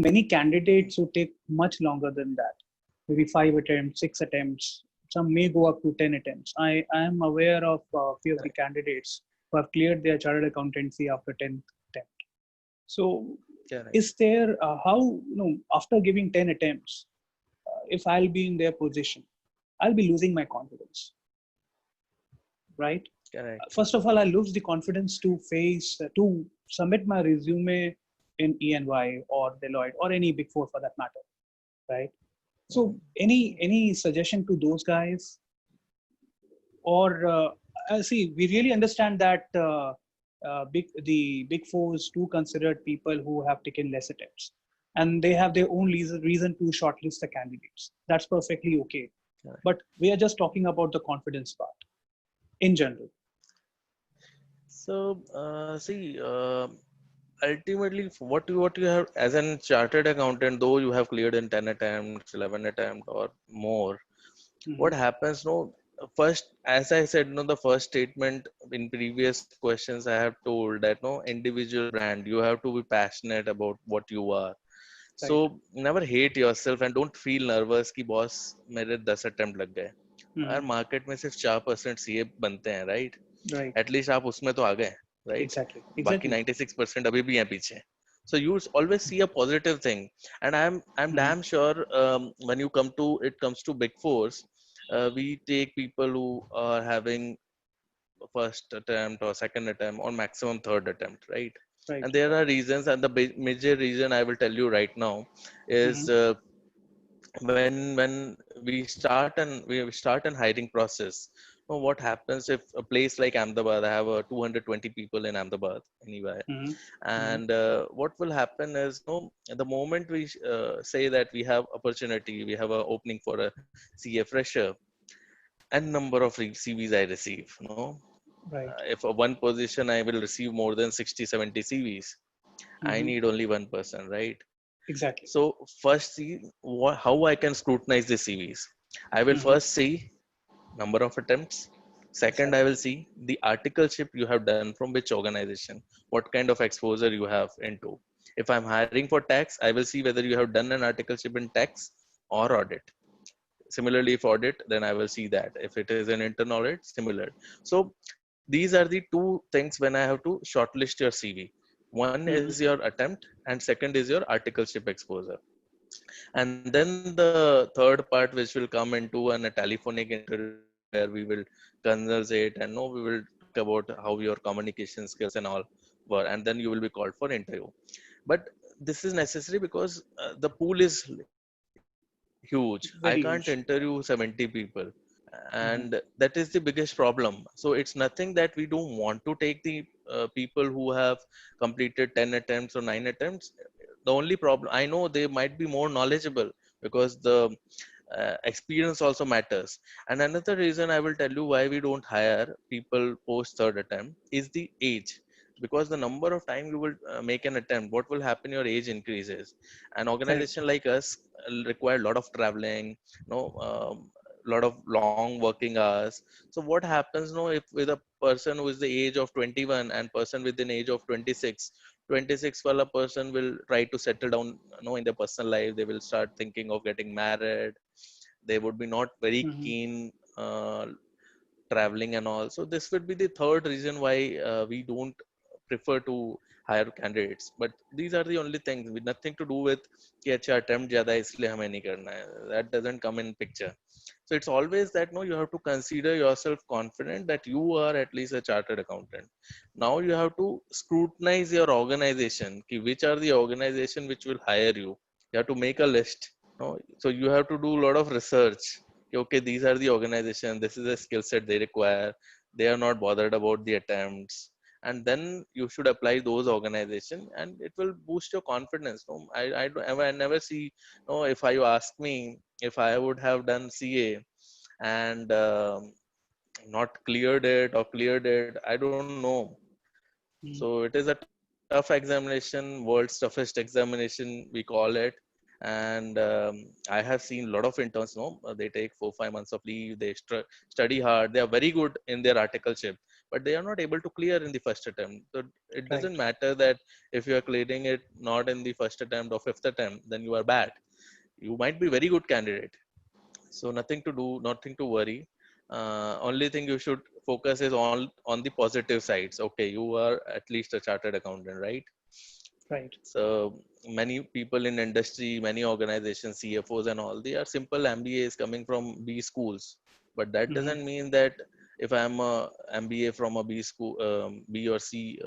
many candidates who take much longer than that, maybe 5 attempts, 6 attempts. Some may go up to 10 attempts. I am aware of a few of the candidates who have cleared their chartered accountancy after 10th attempt. So, Correct. is there how, after giving 10 attempts, if I'll be in their position, I'll be losing my confidence, right? Correct. First of all, I lose the confidence to to submit my resume in ENY or Deloitte or any Big Four for that matter, right? So, any suggestion to those guys, or see, we really understand that the Big Fours do consider people who have taken less attempts, and they have their own reason to shortlist the candidates. That's perfectly okay. Correct. But we are just talking about the confidence part in general. So, see, ultimately, what you have as an chartered accountant, though you have cleared in 10 attempts, 11 attempts, or more, Hmm. what happens? No, first, as I said, no, the first statement in previous questions I have told that no individual brand, you have to be passionate about what you are. Right. So never hate yourself and don't feel nervous कि boss मेरे 10 attempt लग गए. यार Hmm. Market में सिर्फ 4% CA बनते हैं, right? Right. At least आप उसमें तो आ गए, राइट? Exactly. बाकी Exactly. 96% अभी भी हैं पीछे. So you always see a positive thing, and I'm Hmm. damn sure when it comes to big fours, we take people who are having first attempt or second attempt or maximum third attempt, right? Right. And there are reasons, and the major reason I will tell you right now is Hmm. when we start an hiring process. What happens if a place like Ahmedabad, I have 220 people in Ahmedabad anyway, Hmm. Hmm. and what will happen is, the moment we say that we have opportunity, we have an opening for a CA fresher, and number of CVs I receive, Right. if a one position I will receive more than 60 70 CVs, I Hmm. need only one person, right? Exactly. So first see how I can scrutinize the CVs. I will Hmm. first see number of attempts. Second, I Exactly. will see the articleship you have done from which organization, what kind of exposure you have into. If I'm hiring for tax, I will see whether you have done an articleship in tax or audit. Similarly, if audit, then I will see that. If it is an internal audit, similar. So these are the two things when I have to shortlist your CV. One is Hmm. your attempt, and second is your articleship exposure. And then the third part, which will come into a telephonic interview where we will conversate and know we will talk about how your communication skills and all were, and then you will be called for interview. But this is necessary because the pool is huge. I Very can't huge. interview 70 people, Hmm. and that is the biggest problem. So it's nothing that we don't want to take the people who have completed 10 attempts or 9 attempts. The only problem, I know they might be more knowledgeable because the experience also matters. And another reason I will tell you why we don't hire people post third attempt is the age. Because the number of time you will make an attempt, what will happen, your age increases. An Correct. organization like us require a lot of traveling, lot of long working hours. So what happens, if with a person who is the age of 21 and person with an age of 26 while a person will try to settle down, in their personal life, they will start thinking of getting married. They would be not very Hmm. keen traveling and all. So this would be the third reason why we don't prefer to hire candidates. But these are the only things with nothing to do with कि अच्छा attempt ज़्यादा है, इसलिए हमें नहीं करना है. That doesn't come in picture. So it's always that, no, you have to consider yourself confident that you are at least a chartered accountant. Now you have to scrutinize your organization, कि which are the organization which will hire you. You have to make a list. No? So you have to do a lot of research. Okay, these are the organization, this is the skill set they require, they are not bothered about the attempts, and then you should apply those organization, and it will boost your confidence. No, I never see, no, if you ask me if I would have done CA and not cleared it or cleared it, I don't know. So Hmm. it is a tough examination, world's toughest examination, we call it. And I have seen a lot of interns, they take 4 5 months of leave, they study hard, they are very good in their articleship, but they are not able to clear in the first attempt. So it Right. doesn't matter that if you are clearing it not in the first attempt or fifth attempt, then you are bad. You might be very good candidate. So nothing to do, nothing to worry. Only thing you should focus is on the positive sides. Okay, you are at least a chartered accountant, right? Right. So many people in industry, many organizations, CFOs and all, they are simple MBAs coming from B schools. But that Mm-hmm. doesn't mean that if I'm a MBA from a B school, B or C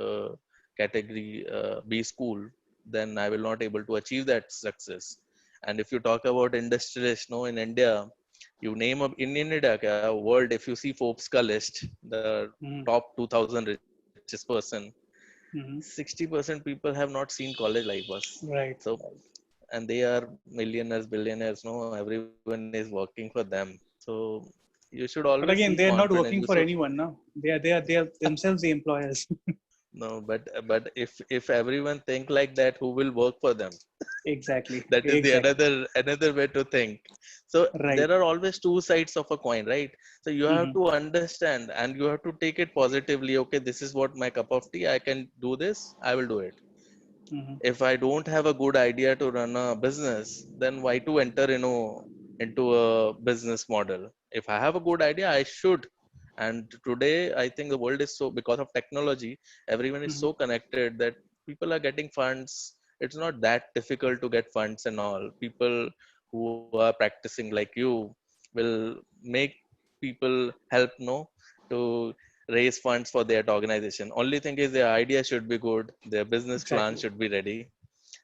category, B school, then I will not able to achieve that success. And if you talk about industrialists, no, in India, you name a in India, world, if you see Forbes ka list, the Mm-hmm. top 2000 richest person, Mm-hmm. 60% people have not seen college like us. Right. So, Right. and they are millionaires, billionaires. No, everyone is working for them. So, you should always But see again, they are not confidence. You working should for anyone, no. They are themselves the employers. no, but if everyone think like that, who will work for them? Exactly. That is the Exactly. another way to think. So Right. there are always two sides of a coin, right? So you have Mm-hmm. to understand and you have to take it positively. Okay, this is what my cup of tea. I can do this. I will do it. Mm-hmm. If I don't have a good idea to run a business, then why to enter, into a business model? If I have a good idea, I should. And today, I think the world is so, because of technology, everyone is Mm-hmm. so connected that people are getting funds. It's not that difficult to get funds and all. People who are practicing like you will make people help, no, to raise funds for their organization. Only thing is their idea should be good, their business plan Exactly. should be ready.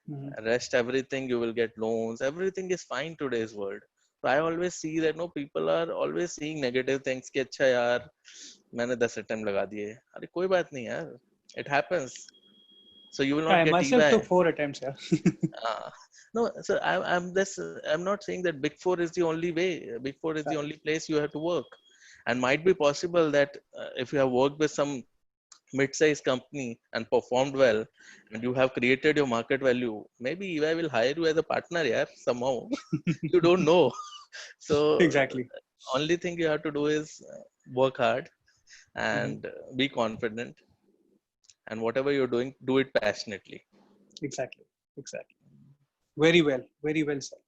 Mm-hmm. Rest everything you will get loans. Everything is fine today's world. So I always see that no people are always seeing negative things कि अच्छा यार मैंने 10 attempt लगा दिए. अरे कोई बात नहीं यार. It happens. So you will Yeah, not I get myself EY. took 4 attempts. Yeah. Uh, no, so I'm not saying that Big Four is the only way. Big Four is the Right. only place you have to work, and might be possible that if you have worked with some mid-sized company and performed well, and you have created your market value, maybe EY will hire you as a partner. Yeah, somehow you don't know. So Exactly. only thing you have to do is work hard Mm-hmm. and be confident, and whatever you're doing, do it passionately. Exactly. Exactly. Very well. Very well said.